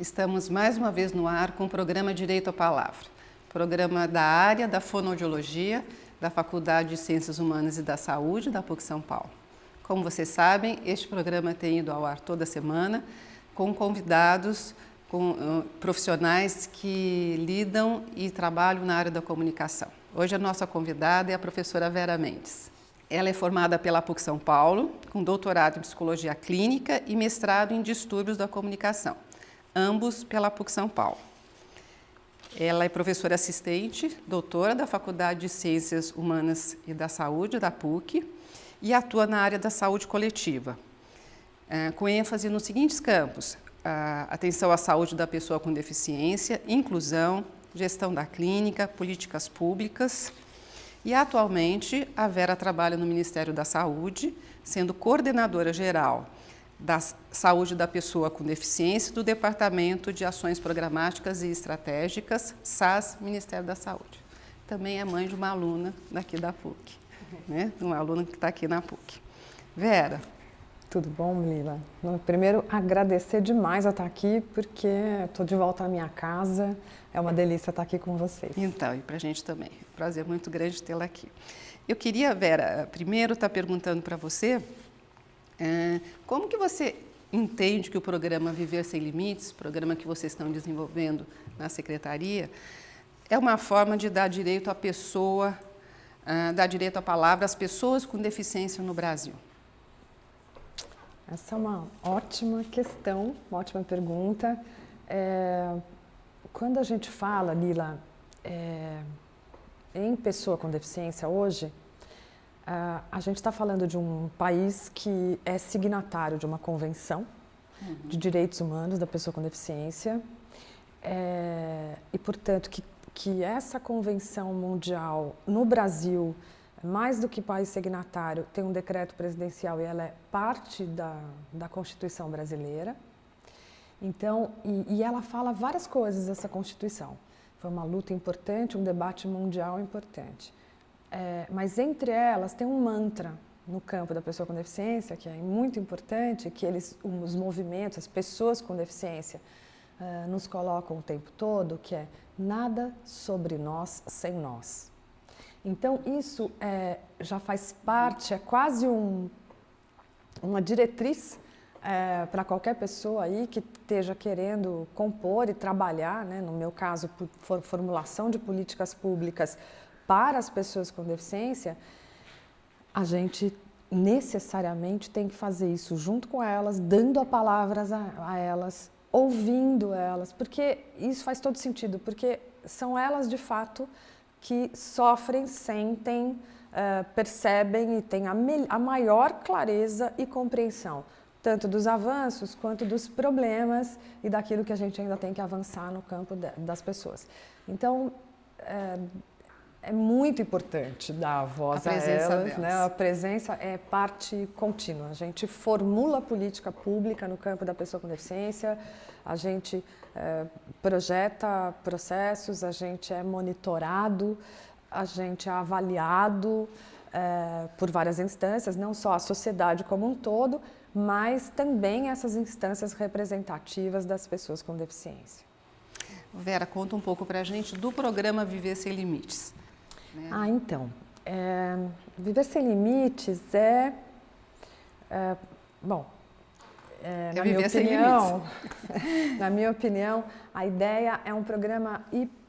Estamos mais uma vez no ar com o programa Direito à Palavra, programa da área da fonoaudiologia da Faculdade de Ciências Humanas e da Saúde da PUC São Paulo. Como vocês sabem, este programa tem ido ao ar toda semana com convidados, com profissionais que lidam e trabalham na área da comunicação. Hoje a nossa convidada é a professora Vera Mendes. Ela é formada pela PUC São Paulo, com doutorado em Psicologia Clínica e mestrado em Distúrbios da Comunicação, ambos pela PUC São Paulo. Ela é professora assistente, doutora da Faculdade de Ciências Humanas e da Saúde da PUC e atua na área da saúde coletiva, com ênfase nos seguintes campos: atenção à saúde da pessoa com deficiência, inclusão, gestão da clínica, políticas públicas. E atualmente a Vera trabalha no Ministério da Saúde, sendo coordenadora geral da Saúde da Pessoa com Deficiência do Departamento de Ações Programáticas e Estratégicas, SAS, Ministério da Saúde. Também é mãe de uma aluna daqui da PUC, né? Uma aluna que está aqui na PUC. Vera. Tudo bom, Lila? Primeiro, agradecer demais a estar aqui, porque estou de volta à minha casa. É uma delícia estar aqui com vocês. Então, e para a gente também. Prazer muito grande tê-la aqui. Eu queria, Vera, primeiro estar perguntando para você como que você entende que o programa Viver Sem Limites, programa que vocês estão desenvolvendo na Secretaria, é uma forma de dar direito à pessoa, dar direito à palavra às pessoas com deficiência no Brasil? Essa é uma ótima questão, uma ótima pergunta. Quando a gente fala, Lila, em pessoa com deficiência hoje, a gente está falando de um país que é signatário de uma convenção de direitos humanos da pessoa com deficiência e, portanto, que essa convenção mundial no Brasil, mais do que país signatário, tem um decreto presidencial e ela é parte da Constituição brasileira. Então, e ela fala várias coisas, essa Constituição. Foi uma luta importante, um debate mundial importante. Mas entre elas tem um mantra no campo da pessoa com deficiência, que é muito importante, que os movimentos, as pessoas com deficiência nos colocam o tempo todo, que é nada sobre nós sem nós. Então, isso já faz parte, é quase uma diretriz para qualquer pessoa aí que esteja querendo compor e trabalhar, né, no meu caso, por formulação de políticas públicas para as pessoas com deficiência. A gente necessariamente tem que fazer isso junto com elas, dando a palavra a elas, ouvindo elas, porque isso faz todo sentido, porque são elas, de fato, que sofrem, sentem, percebem e têm a maior clareza e compreensão, tanto dos avanços quanto dos problemas e daquilo que a gente ainda tem que avançar no campo das pessoas. Então, é muito importante dar a voz a elas, né? A presença é parte contínua. A gente formula política pública no campo da pessoa com deficiência, a gente projeta processos, a gente é monitorado, a gente é avaliado por várias instâncias, não só a sociedade como um todo, mas também essas instâncias representativas das pessoas com deficiência. Vera, conta um pouco para a gente do programa Viver Sem Limites. Então, Viver Sem Limites na minha opinião, a ideia é um programa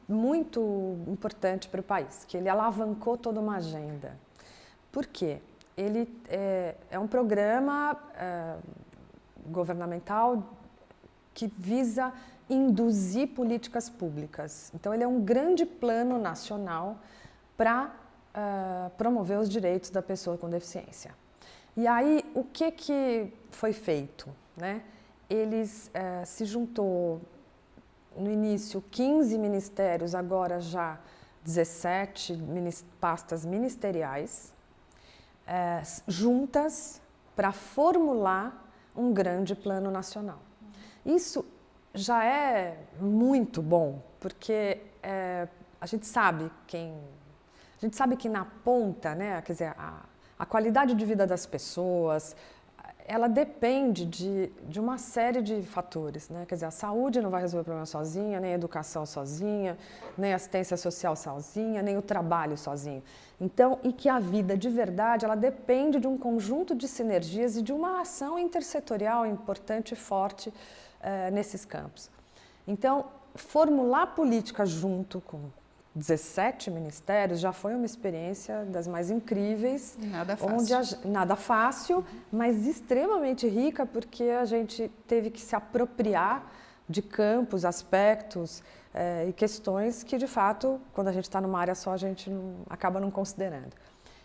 muito importante para o país, que ele alavancou toda uma agenda. Por quê? Ele é um programa governamental que visa induzir políticas públicas. Então, ele é um grande plano nacional para promover os direitos da pessoa com deficiência. E aí, o que foi feito, né? Eles se juntou, no início, 15 ministérios, agora já 17 pastas ministeriais, juntas para formular um grande plano nacional. Isso já é muito bom, porque a gente sabe que na ponta, né, quer dizer, a qualidade de vida das pessoas ela depende de uma série de fatores, né? Quer dizer, a saúde não vai resolver o problema sozinha, nem a educação sozinha, nem a assistência social sozinha, nem o trabalho sozinho. Então, e que a vida de verdade, ela depende de um conjunto de sinergias e de uma ação intersetorial importante e forte nesses campos. Então, formular política junto com 17 ministérios já foi uma experiência das mais incríveis. Nada fácil. Nada fácil, mas extremamente rica, porque a gente teve que se apropriar de campos, aspectos e questões que, de fato, quando a gente está numa área só, a gente acaba não considerando.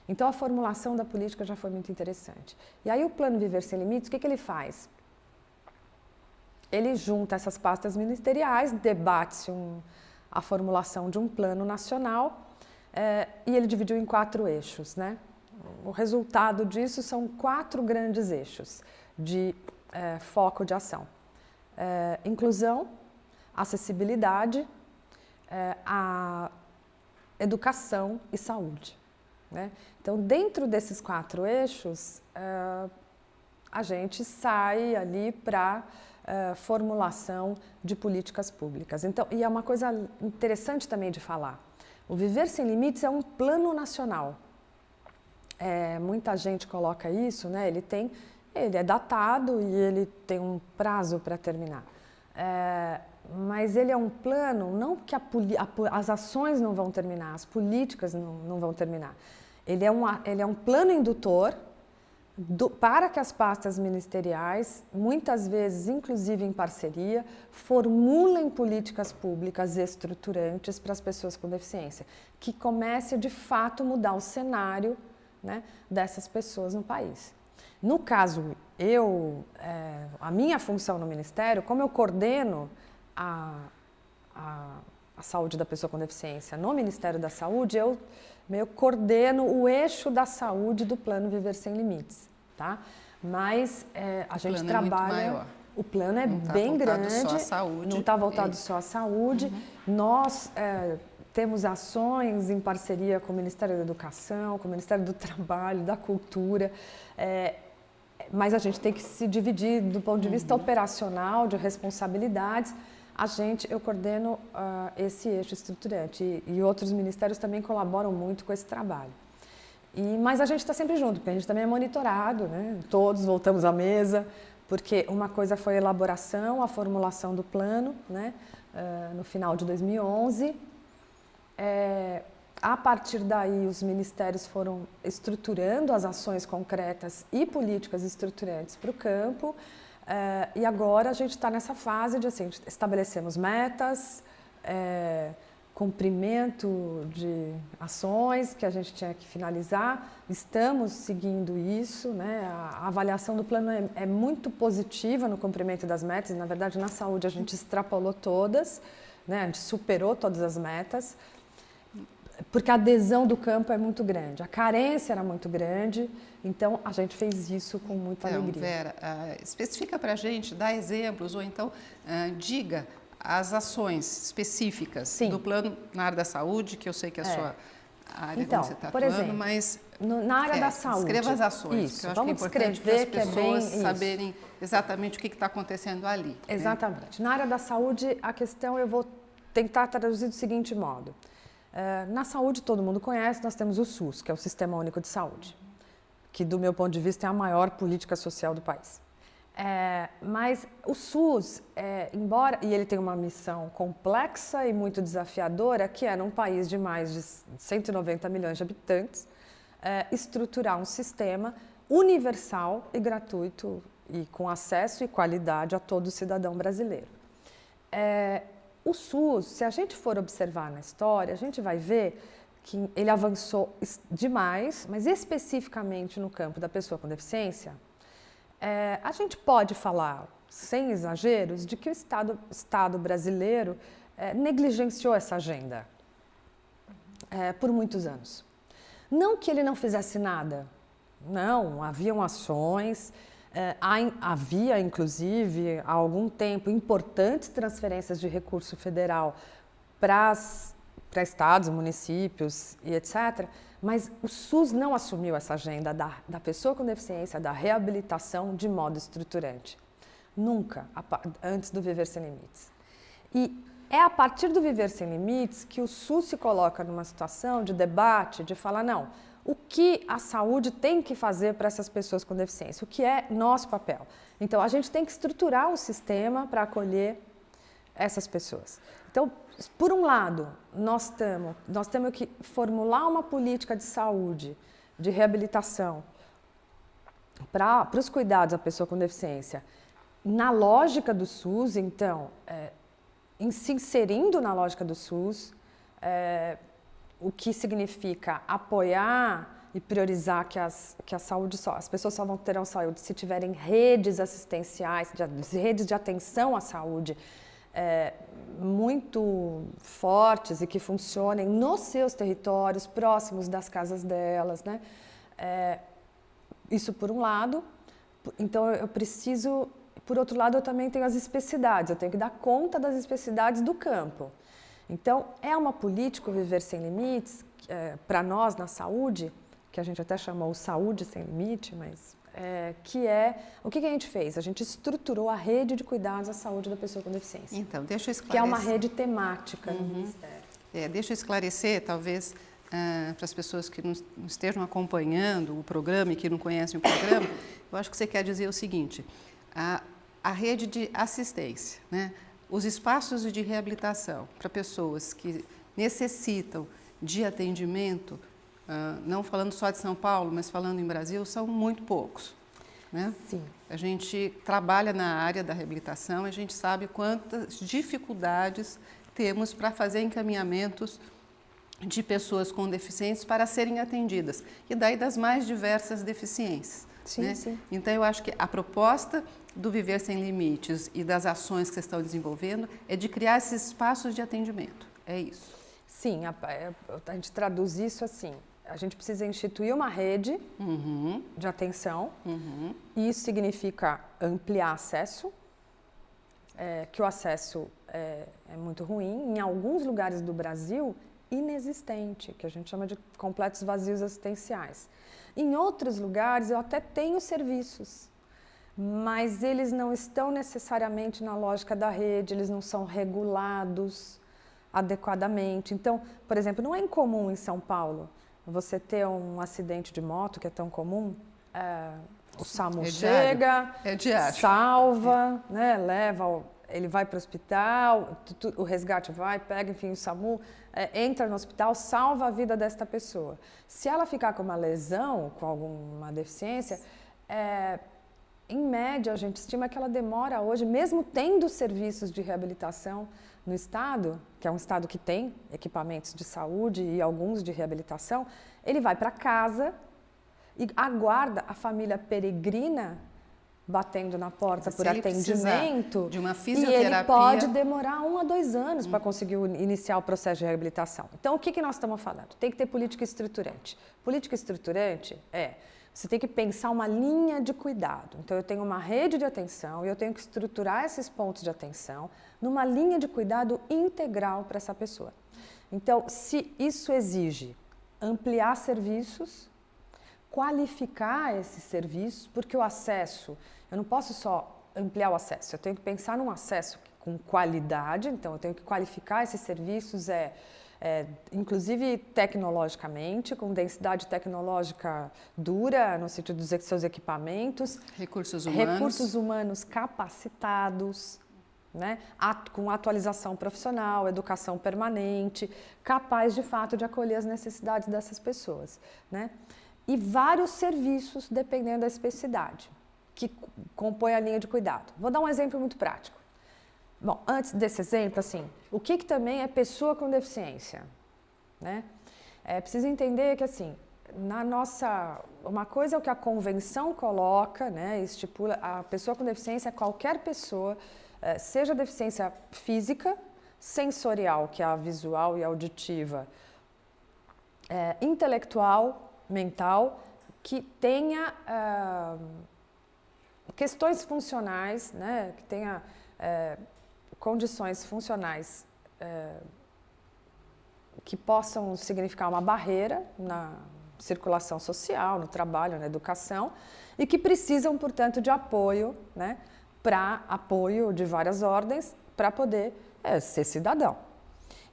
Então, a formulação da política já foi muito interessante. E aí, o Plano Viver Sem Limites, o que ele faz? Ele junta essas pastas ministeriais, debate-se a formulação de um plano nacional e ele dividiu em 4 eixos, né? O resultado disso são 4 grandes eixos de foco de ação. Inclusão, acessibilidade, a educação e saúde, né? Então, dentro desses 4 eixos, a gente sai ali para formulação de políticas públicas. Então, e é uma coisa interessante também de falar. O Viver Sem Limites é um plano nacional. Muita gente coloca isso, né? Ele é datado e ele tem um prazo para terminar. Mas ele é um plano, não que as ações não vão terminar, as políticas não vão terminar. Ele é um plano indutor para que as pastas ministeriais, muitas vezes, inclusive em parceria, formulem políticas públicas estruturantes para as pessoas com deficiência, que comece a, de fato, mudar o cenário, né, dessas pessoas no país. No caso, a minha função no Ministério, como eu coordeno a saúde da pessoa com deficiência no Ministério da Saúde, eu coordeno o eixo da saúde do Plano Viver Sem Limites, tá? Mas a gente trabalha... O plano é bem grande, não está voltado só à saúde. Nós temos ações em parceria com o Ministério da Educação, com o Ministério do Trabalho, da Cultura, mas a gente tem que se dividir do ponto de vista operacional, de responsabilidades. Eu coordeno esse eixo estruturante e outros ministérios também colaboram muito com esse trabalho. Mas a gente está sempre junto, porque a gente também é monitorado, né? Todos voltamos à mesa, porque uma coisa foi a elaboração, a formulação do plano, né? No final de 2011. A partir daí, os ministérios foram estruturando as ações concretas e políticas estruturantes para o campo. E agora a gente está nessa fase de assim, estabelecemos metas, cumprimento de ações que a gente tinha que finalizar, estamos seguindo isso, né? A avaliação do plano é muito positiva no cumprimento das metas, na verdade na saúde a gente extrapolou todas, né? A gente superou todas as metas, porque a adesão do campo é muito grande, a carência era muito grande, então a gente fez isso com muita alegria. Vera, especifica para a gente, dá exemplos ou então diga as ações específicas do plano na área da saúde, que eu sei que é a sua área então, que você está por atuando, exemplo, mas na área da saúde. Escreva as ações, Isso, que eu acho que é importante para as pessoas saberem exatamente o que está acontecendo ali. Exatamente. Né? Na área da saúde, a questão eu vou tentar traduzir do seguinte modo. Na saúde, todo mundo conhece, nós temos o SUS, que é o Sistema Único de Saúde, que do meu ponto de vista é a maior política social do país. Mas o SUS, embora e ele tem uma missão complexa e muito desafiadora, que é num país de mais de 190 milhões de habitantes, estruturar um sistema universal e gratuito e com acesso e qualidade a todo cidadão brasileiro. O SUS, se a gente for observar na história, a gente vai ver que ele avançou demais, mas especificamente no campo da pessoa com deficiência. A gente pode falar, sem exageros, de que o Estado brasileiro negligenciou essa agenda por muitos anos. Não que ele não fizesse nada, não, haviam ações, havia inclusive há algum tempo importantes transferências de recurso federal para para estados, municípios e etc. Mas o SUS não assumiu essa agenda da pessoa com deficiência, da reabilitação de modo estruturante. Nunca, antes do Viver Sem Limites. E é a partir do Viver Sem Limites que o SUS se coloca numa situação de debate, de falar, não, o que a saúde tem que fazer para essas pessoas com deficiência? O que é nosso papel? Então, a gente tem que estruturar um sistema para acolher essas pessoas. Então, por um lado, nós temos que formular uma política de saúde, de reabilitação, para os cuidados da pessoa com deficiência, na lógica do SUS, então, se inserindo na lógica do SUS, o que significa apoiar e priorizar que a saúde as pessoas só terão saúde se tiverem redes assistenciais, redes de atenção à saúde muito fortes e que funcionem nos seus territórios, próximos das casas delas, né? Isso por um lado. Então eu preciso, por outro lado, eu também tenho as especificidades, eu tenho que dar conta das especificidades do campo. Então, é uma política, o Viver Sem Limites, para nós na saúde, que a gente até chamou Saúde Sem Limite, mas o que a gente fez? A gente estruturou a rede de cuidados à saúde da pessoa com deficiência. Então, deixa eu esclarecer. Que é uma rede temática no Ministério. Deixa eu esclarecer, talvez, para as pessoas que não estejam acompanhando o programa e que não conhecem o programa, eu acho que você quer dizer o seguinte, a rede de assistência, né? Os espaços de reabilitação para pessoas que necessitam de atendimento, não falando só de São Paulo, mas falando em Brasil, são muito poucos, né? Sim. A gente trabalha na área da reabilitação, a gente sabe quantas dificuldades temos para fazer encaminhamentos de pessoas com deficiências para serem atendidas, e daí das mais diversas deficiências. Sim, né? sim. Então, eu acho que a proposta do Viver Sem Limites e das ações que vocês estão desenvolvendo é de criar esses espaços de atendimento, é isso? Sim, a gente traduz isso assim, a gente precisa instituir uma rede de atenção, e isso significa ampliar acesso, que o acesso é muito ruim, em alguns lugares do Brasil, inexistente, que a gente chama de completos vazios assistenciais. Em outros lugares eu até tenho serviços, mas eles não estão necessariamente na lógica da rede, eles não são regulados adequadamente. Então, por exemplo, não é incomum em São Paulo você ter um acidente de moto, que é tão comum, o SAMU chega, salva, né, ele vai para o hospital, o resgate vai, pega, enfim, o SAMU entra no hospital, salva a vida desta pessoa. Se ela ficar com uma lesão, com alguma deficiência, em média, a gente estima que ela demora hoje, mesmo tendo serviços de reabilitação no estado, que é um estado que tem equipamentos de saúde e alguns de reabilitação, ele vai para casa e aguarda a família peregrina batendo na porta por atendimento, de uma fisioterapia, e ele pode demorar 1 a 2 anos para conseguir iniciar o processo de reabilitação. Então, o que nós estamos falando? Tem que ter política estruturante. Política estruturante você tem que pensar uma linha de cuidado. Então, eu tenho uma rede de atenção e eu tenho que estruturar esses pontos de atenção numa linha de cuidado integral para essa pessoa. Então, se isso exige ampliar serviços, qualificar esses serviços, porque o acesso, eu não posso só ampliar o acesso, eu tenho que pensar num acesso com qualidade, então eu tenho que qualificar esses serviços, inclusive tecnologicamente, com densidade tecnológica dura, no sentido dos seus equipamentos, recursos humanos capacitados, né? Com atualização profissional, educação permanente, capaz de fato de acolher as necessidades dessas pessoas, né? E vários serviços, dependendo da especificidade, que compõem a linha de cuidado. Vou dar um exemplo muito prático. Bom, antes desse exemplo, assim, o que também é pessoa com deficiência, né? Preciso entender que, assim, uma coisa é o que a convenção coloca, né, estipula, a pessoa com deficiência é qualquer pessoa, seja deficiência física, sensorial, que é a visual e auditiva, intelectual, mental, que tenha questões funcionais, né, que tenha condições funcionais que possam significar uma barreira na circulação social, no trabalho, na educação, e que precisam, portanto, de apoio, né, para apoio de várias ordens para poder ser cidadão.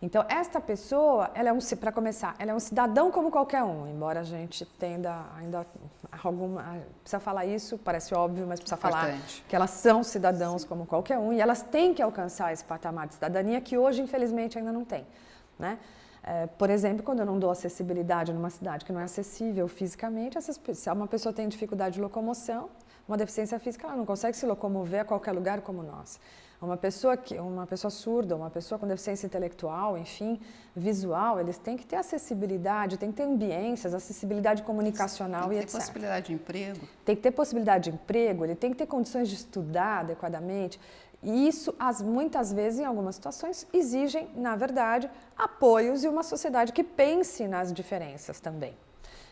Então, esta pessoa, para começar, ela é um cidadão como qualquer um, embora a gente tenda ainda precisa falar isso, parece óbvio, mas precisa falar que elas são cidadãos como qualquer um e elas têm que alcançar esse patamar de cidadania que hoje, infelizmente, ainda não tem, né? Por exemplo, quando eu não dou acessibilidade numa cidade que não é acessível fisicamente, se uma pessoa tem dificuldade de locomoção, uma deficiência física, ela não consegue se locomover a qualquer lugar como nós. Uma pessoa surda, uma pessoa com deficiência intelectual, enfim, visual, eles têm que ter acessibilidade, têm que ter ambiências, acessibilidade comunicacional e etc. Tem que ter possibilidade de emprego. Tem que ter possibilidade de emprego, ele tem que ter condições de estudar adequadamente. E isso, muitas vezes, em algumas situações, exigem, na verdade, apoios e uma sociedade que pense nas diferenças também.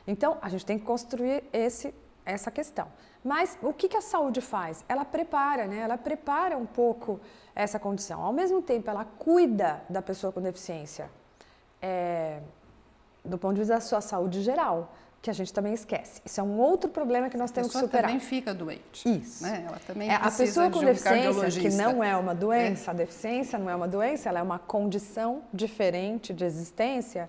Então, a gente tem que construir essa questão. Mas o que a saúde faz? Ela prepara, né? Ela prepara um pouco essa condição. Ao mesmo tempo, ela cuida da pessoa com deficiência do ponto de vista da sua saúde geral, que a gente também esquece. Isso é um outro problema que nós temos que superar. A pessoa também fica doente. Isso. Né? Ela também a pessoa com deficiência, que não é uma É. doença, a deficiência não é uma doença, ela é uma condição diferente de existência.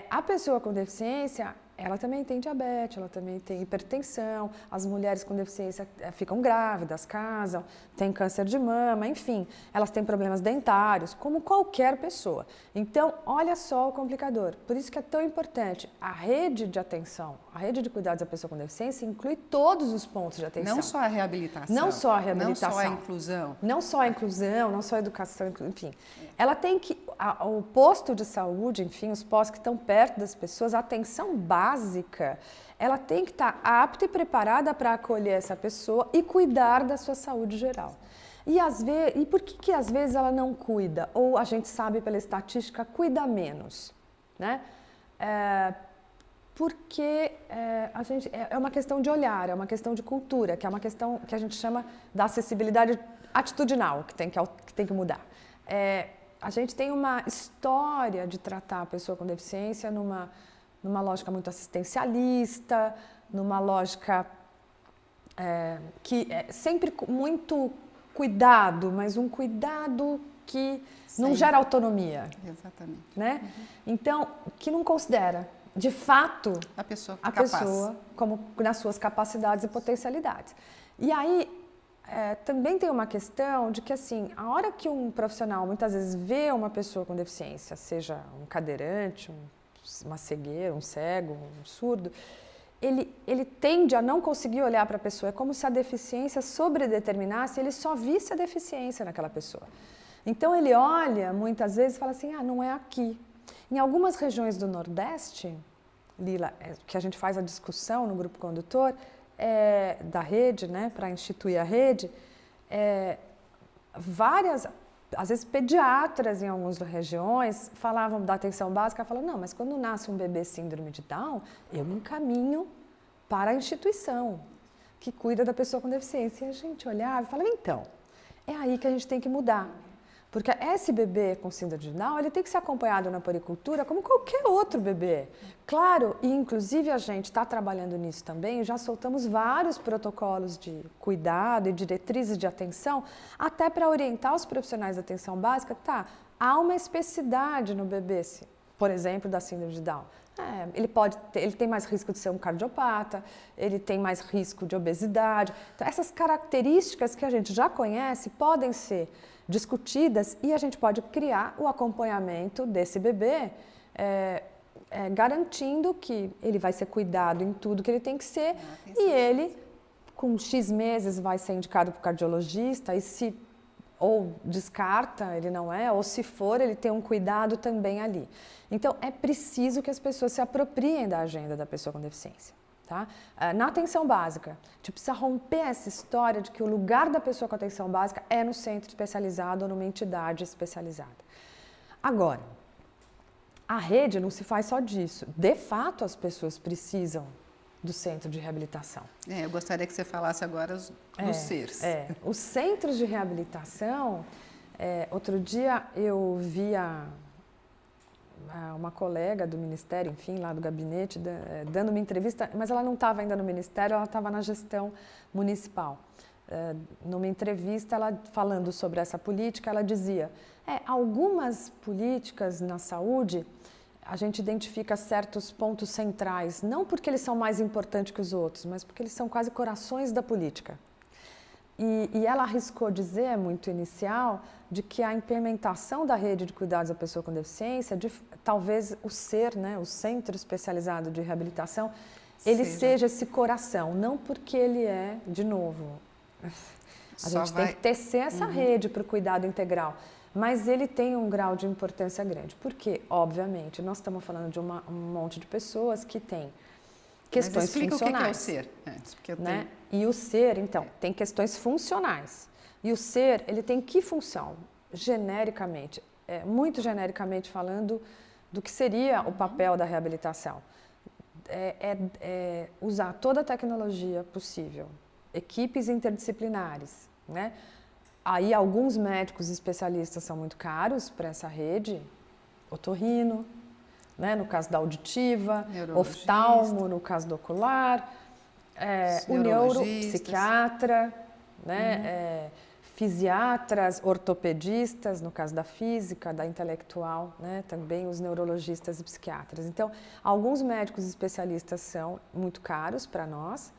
A pessoa com deficiência, ela também tem diabetes, ela também tem hipertensão, as mulheres com deficiência ficam grávidas, casam, têm câncer de mama, enfim, elas têm problemas dentários, como qualquer pessoa. Então, olha só o complicador. Por isso que é tão importante. A rede de atenção, a rede de cuidados da pessoa com deficiência inclui todos os pontos de atenção. Não só a reabilitação. Não só a reabilitação. Não só a inclusão. Não só a inclusão, não só a educação, enfim. Ela tem que, o posto de saúde, enfim, os postos que estão perto das pessoas, a atenção básica, ela tem que estar apta e preparada para acolher essa pessoa e cuidar da sua saúde geral. E por que às vezes ela não cuida? Ou a gente sabe pela estatística, cuida menos, né? Porque é uma questão de olhar, é uma questão de cultura, que é uma questão que a gente chama da acessibilidade atitudinal, que tem que mudar. A gente tem uma história de tratar a pessoa com deficiência numa lógica muito assistencialista, numa lógica que é sempre muito cuidado, mas um cuidado que não gera autonomia. Exatamente. Né? Então, que não considera, de fato, a pessoa como nas suas capacidades e potencialidades. E aí, também tem uma questão de que, assim, a hora que um profissional muitas vezes vê uma pessoa com deficiência, seja um cadeirante, uma cegueira, um cego, um surdo, ele tende a não conseguir olhar para a pessoa. É como se a deficiência sobredeterminasse, ele só visse a deficiência naquela pessoa. Então, ele olha, muitas vezes, e fala assim, não é aqui. Em algumas regiões do Nordeste, Lila, que a gente faz a discussão no grupo condutor, da rede, né, para instituir a rede, às vezes pediatras em algumas regiões falavam da atenção básica, falavam, não, mas quando nasce um bebê síndrome de Down, eu encaminho para a instituição que cuida da pessoa com deficiência. E a gente olhava e falava, então, é aí que a gente tem que mudar. Porque esse bebê com síndrome de Down, ele tem que ser acompanhado na puericultura como qualquer outro bebê. Claro, e inclusive a gente está trabalhando nisso também, já soltamos vários protocolos de cuidado e diretrizes de atenção, até para orientar os profissionais da atenção básica, há uma especificidade no bebê, por exemplo, da síndrome de Down. Ele tem mais risco de ser um cardiopata, ele tem mais risco de obesidade. Então, essas características que a gente já conhece podem ser discutidas e a gente pode criar o acompanhamento desse bebê, garantindo que ele vai ser cuidado em tudo que ele tem que ser e ele, com X meses, vai ser indicado para o cardiologista e ou descarta, ele não é, ou se for, ele tem um cuidado também ali. Então, é preciso que as pessoas se apropriem da agenda da pessoa com deficiência. Tá? Na atenção básica, a gente precisa romper essa história de que o lugar da pessoa com atenção básica é no centro especializado ou numa entidade especializada. Agora, a rede não se faz só disso. De fato, as pessoas precisam do centro de reabilitação. Eu gostaria que você falasse agora dos CERs. Os centros de reabilitação, outro dia eu via uma colega do Ministério, enfim, lá do gabinete, dando uma entrevista, mas ela não estava ainda no Ministério, ela estava na gestão municipal. Numa entrevista, ela falando sobre essa política, ela dizia, algumas políticas na saúde, a gente identifica certos pontos centrais, não porque eles são mais importantes que os outros, mas porque eles são quase corações da política. E ela arriscou dizer, muito inicial, de que a implementação da rede de cuidados da pessoa com deficiência, talvez o SER, né, o Centro Especializado de Reabilitação, ele seja esse coração, não porque ele é, de novo, a gente tem que tecer essa rede para o cuidado integral, mas ele tem um grau de importância grande, porque, obviamente, nós estamos falando de um monte de pessoas que têm questões funcionais. O que é o SER antes, porque né? E o SER, então, tem questões funcionais. E o SER, ele tem que função? Genericamente, muito genericamente falando, do que seria o papel da reabilitação. Usar toda a tecnologia possível, equipes interdisciplinares, né? Aí alguns médicos especialistas são muito caros para essa rede, otorrino, né? No caso da auditiva, oftalmo, no caso do ocular, o neuropsiquiatra, né? Fisiatras, ortopedistas, no caso da física, da intelectual, né? Também os neurologistas e psiquiatras. Então, alguns médicos especialistas são muito caros para nós.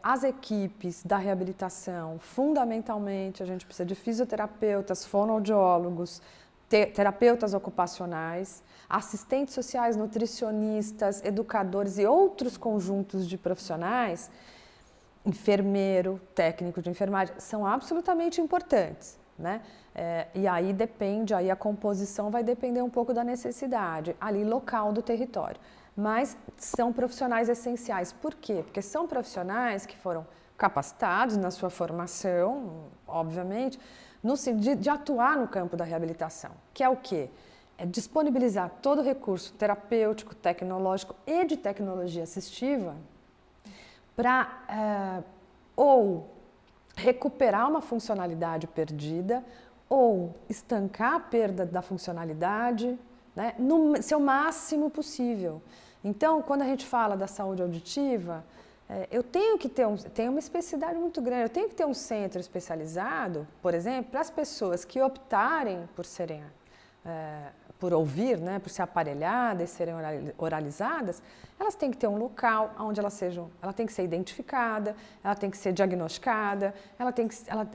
As equipes da reabilitação, fundamentalmente, a gente precisa de fisioterapeutas, fonoaudiólogos, terapeutas ocupacionais, assistentes sociais, nutricionistas, educadores e outros conjuntos de profissionais, enfermeiro, técnico de enfermagem, são absolutamente importantes, né? E aí a composição vai depender um pouco da necessidade, ali local do território. Mas são profissionais essenciais. Por quê? Porque são profissionais que foram capacitados na sua formação, obviamente, no sentido de atuar no campo da reabilitação, que é o quê? É disponibilizar todo o recurso terapêutico, tecnológico e de tecnologia assistiva para ou recuperar uma funcionalidade perdida ou estancar a perda da funcionalidade, né, no seu máximo possível. Então, quando a gente fala da saúde auditiva, eu tenho que ter tem uma especificidade muito grande, eu tenho que ter um centro especializado, por exemplo, para as pessoas que optarem por serem, por ouvir, né, por ser aparelhadas, serem oralizadas, elas têm que ter um local onde ela tem que ser identificada, ela tem que ser diagnosticada,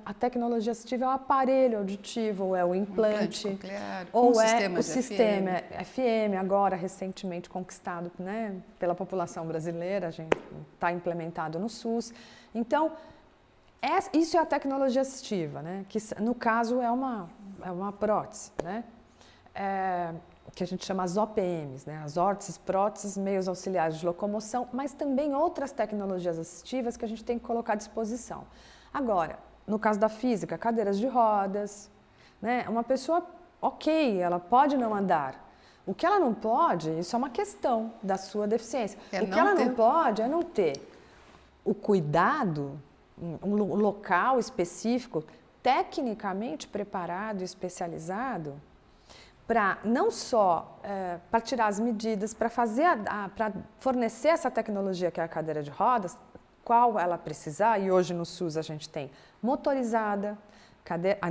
a tecnologia assistiva é o aparelho auditivo, ou é o implante coclear, ou o sistema FM, agora recentemente conquistado, né, pela população brasileira, a gente está implementado no SUS. Então, isso é a tecnologia assistiva, né, que no caso é uma prótese, né? Que a gente chama as OPMs, né? As órteses, próteses, meios auxiliares de locomoção, mas também outras tecnologias assistivas que a gente tem que colocar à disposição. Agora, no caso da física, cadeiras de rodas, né? Uma pessoa, ok, ela pode não andar. O que ela não pode, isso é uma questão da sua deficiência. O que ela não pode é não ter o cuidado, um local específico, tecnicamente preparado e especializado, para não só para tirar as medidas, para fornecer essa tecnologia que é a cadeira de rodas, qual ela precisar, e hoje no SUS a gente tem motorizada,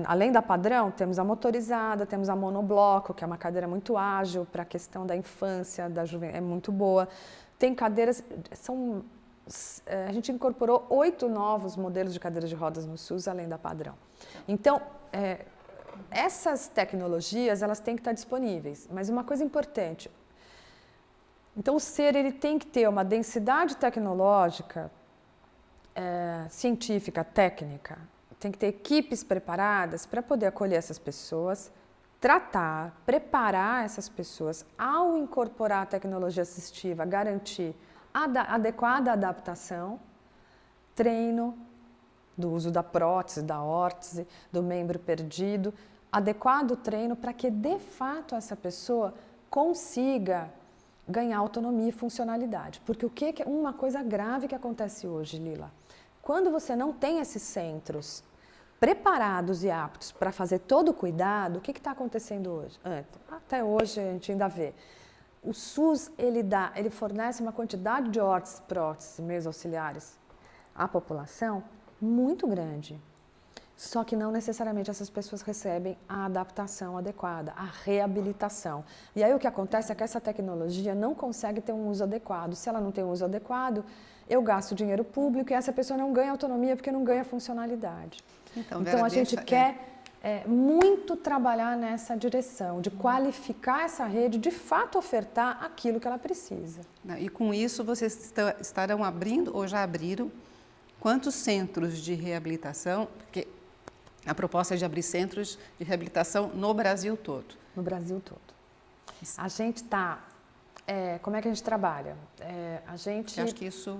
além da padrão, temos a motorizada, temos a monobloco, que é uma cadeira muito ágil para a questão da infância, da juventude, é muito boa. Tem cadeiras, a gente incorporou 8 novos modelos de cadeiras de rodas no SUS, além da padrão. Então, essas tecnologias, elas têm que estar disponíveis, mas uma coisa importante, então o SER ele tem que ter uma densidade tecnológica, científica, técnica, tem que ter equipes preparadas para poder acolher essas pessoas, tratar, preparar essas pessoas, ao incorporar a tecnologia assistiva, garantir adequada adaptação, treino, do uso da prótese, da órtese, do membro perdido, adequado treino para que, de fato, essa pessoa consiga ganhar autonomia e funcionalidade. Porque uma coisa grave que acontece hoje, Lila, quando você não tem esses centros preparados e aptos para fazer todo o cuidado, o que está acontecendo hoje? Até hoje a gente ainda vê. O SUS, ele fornece uma quantidade de órteses, próteses e meios auxiliares à população muito grande. Só que não necessariamente essas pessoas recebem a adaptação adequada, a reabilitação. E aí o que acontece é que essa tecnologia não consegue ter um uso adequado. Se ela não tem um uso adequado, eu gasto dinheiro público e essa pessoa não ganha autonomia porque não ganha funcionalidade. Então Vera, a gente quer muito trabalhar nessa direção, de qualificar essa rede, de fato ofertar aquilo que ela precisa. E com isso vocês estarão abrindo, ou já abriram, quantos centros de reabilitação? Porque a proposta é de abrir centros de reabilitação no Brasil todo. No Brasil todo. A gente está... como é que a gente trabalha? Eu acho que isso...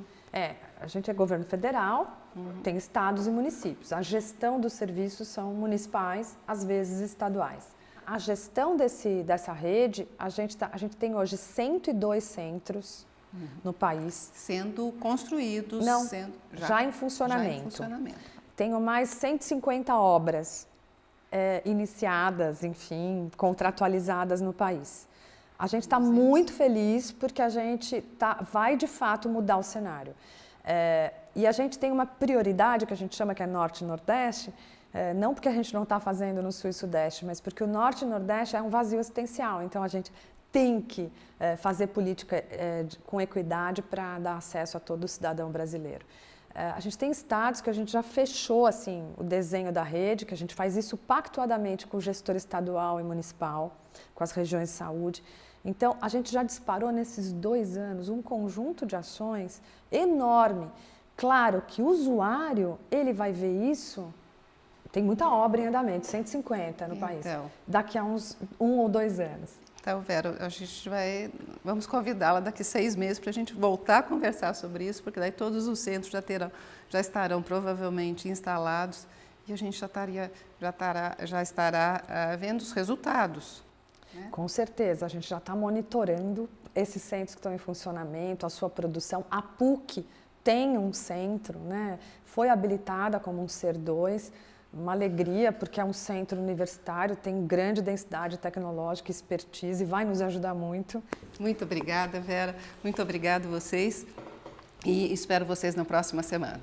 a gente é governo federal, tem estados e municípios. A gestão dos serviços são municipais, às vezes estaduais. A gestão dessa rede, a gente tem hoje 102 centros no país. Sendo construídos? Não, já em funcionamento. Tenho mais 150 obras iniciadas, enfim, contratualizadas no país. A gente está muito feliz porque a gente vai de fato mudar o cenário. E a gente tem uma prioridade que a gente chama que é Norte e Nordeste, não porque a gente não está fazendo no Sul e Sudeste, mas porque o Norte e Nordeste é um vazio assistencial. Então a gente tem que fazer política com equidade para dar acesso a todo cidadão brasileiro. A gente tem estados que a gente já fechou assim, o desenho da rede, que a gente faz isso pactuadamente com o gestor estadual e municipal, com as regiões de saúde. Então, a gente já disparou nesses 2 anos um conjunto de ações enorme. Claro que o usuário, ele vai ver isso, tem muita obra em andamento, 150 no país, daqui a uns 1 ou 2 anos. Então, Vera, a gente vamos convidá-la daqui 6 meses para a gente voltar a conversar sobre isso, porque daí todos os centros já estarão provavelmente instalados e a gente já estará vendo os resultados. Né? Com certeza, a gente já está monitorando esses centros que estão em funcionamento, a sua produção. A PUC tem um centro, né? Foi habilitada como um SER 2, uma alegria, porque é um centro universitário, tem grande densidade tecnológica, expertise, vai nos ajudar muito. Muito obrigada, Vera. Muito obrigada a vocês e espero vocês na próxima semana.